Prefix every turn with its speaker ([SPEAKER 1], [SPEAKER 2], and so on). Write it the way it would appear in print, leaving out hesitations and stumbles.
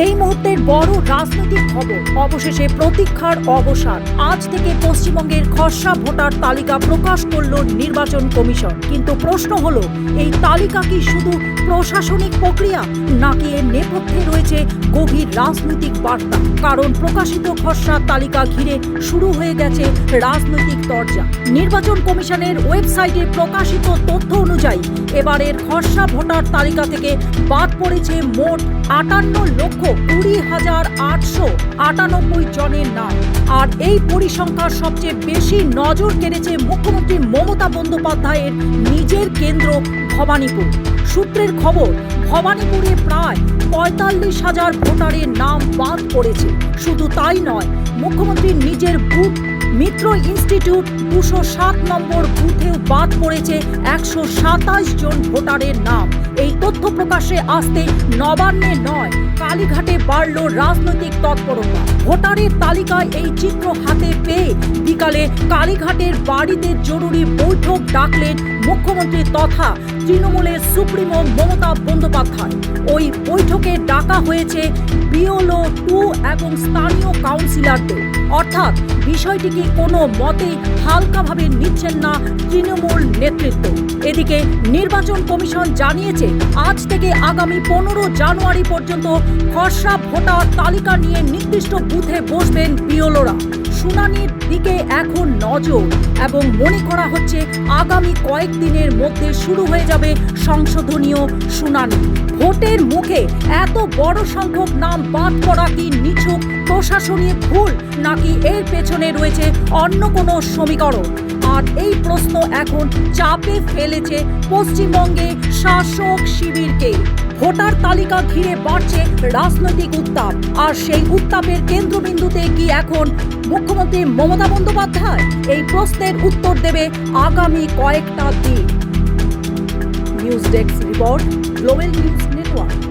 [SPEAKER 1] এই মুহূর্তের বড় রাজনৈতিক খবর, অবশেষে প্রতীক্ষার অবসান। আজ থেকে পশ্চিমবঙ্গের খসড়া ভোটার তালিকা প্রকাশ করল নির্বাচন কমিশন। কিন্তু প্রশ্ন হলো, এই তালিকা কি শুধু প্রশাসনিক প্রক্রিয়া, নাকি এর নেপথ্যে রয়েছে গভীর রাজনৈতিক বার্তা? কারণ প্রকাশিত খসড়া তালিকা ঘিরে শুরু হয়ে গেছে রাজনৈতিক তরজা। নির্বাচন কমিশনের ওয়েবসাইটে প্রকাশিত তথ্য অনুযায়ী এবারের খসড়া ভোটার তালিকা থেকে বাদ পড়েছে মোট 58,20,898 জনের নাম। আর এই পরিসংখ্যার সবচেয়ে বেশি নজর কেড়েছে মুখ্যমন্ত্রী মমতা বন্দ্যোপাধ্যায়ের নিজের কেন্দ্র ভবানীপুর। সূত্রের খবর, ভবানীপুরে প্রায় 45,000 ভোটারের নাম বাদ পড়েছে। শুধু তাই নয়, মুখ্যমন্ত্রীর নিজের বুথ মিত্র ইনস্টিটিউট 207 নম্বর বুথেও বাদ পড়েছে 127 জন ভোটারের নাম। এই তথ্য প্রকাশে আসতে নবান্নে নয়, কালীঘাটে বাড়ল রাজনৈতিক তৎপরতা। ভোটারের তালিকায় এই চিত্র হাতে পেয়ে বিকালে কালীঘাটের বাড়িতে জরুরি বৈঠক ডাকলেন মুখ্যমন্ত্রী তথা তৃণমূলের সুপ্রিমো মমতা বন্দ্যোপাধ্যায়। ওই বৈঠকে ডাকা হয়েছে বিএলও 2 এবং স্থানীয় কাউন্সিলরদের। অর্থাৎ বিষয়টিকে কোনো মতে হালকাভাবে নিচ্ছেন না তৃণমূল নেতৃত্ব। এদিকে নির্বাচন কমিশন জানিয়েছে, আজ থেকে আগামী 15 জানুয়ারি পর্যন্ত খসড়া ভোটার তালিকা নিয়ে নির্দিষ্ট বুথে বসবেন বিএলওরা। শুনানির দিকে এখন নজর এবং মনে করা হচ্ছে আগামী কয়েকদিনের মধ্যে শুরু হয়ে যাবে সংশোধনীয় শুনানি। ভোটের মুখে এত বড় সংখ্যক নাম বাদ পড়া কি নিছক প্রশাসনিক ভুল, নাকি এর পেছনে রয়েছে অন্য কোনো সমীকরণ? আর এই প্রশ্ন এখন চাপে ফেলেছে পশ্চিমবঙ্গে শাসক শিবিরকে। ভোটার তালিকা ঘিরে বাড়ছে রাজনৈতিক উত্তাপ, আর সেই উত্তাপের কেন্দ্রবিন্দুতে কি এখন মুখ্যমন্ত্রী মমতা বন্দ্যোপাধ্যায়? এই প্রশ্নের উত্তর দেবে আগামী কয়েকটা দিন। News desk report, global news network.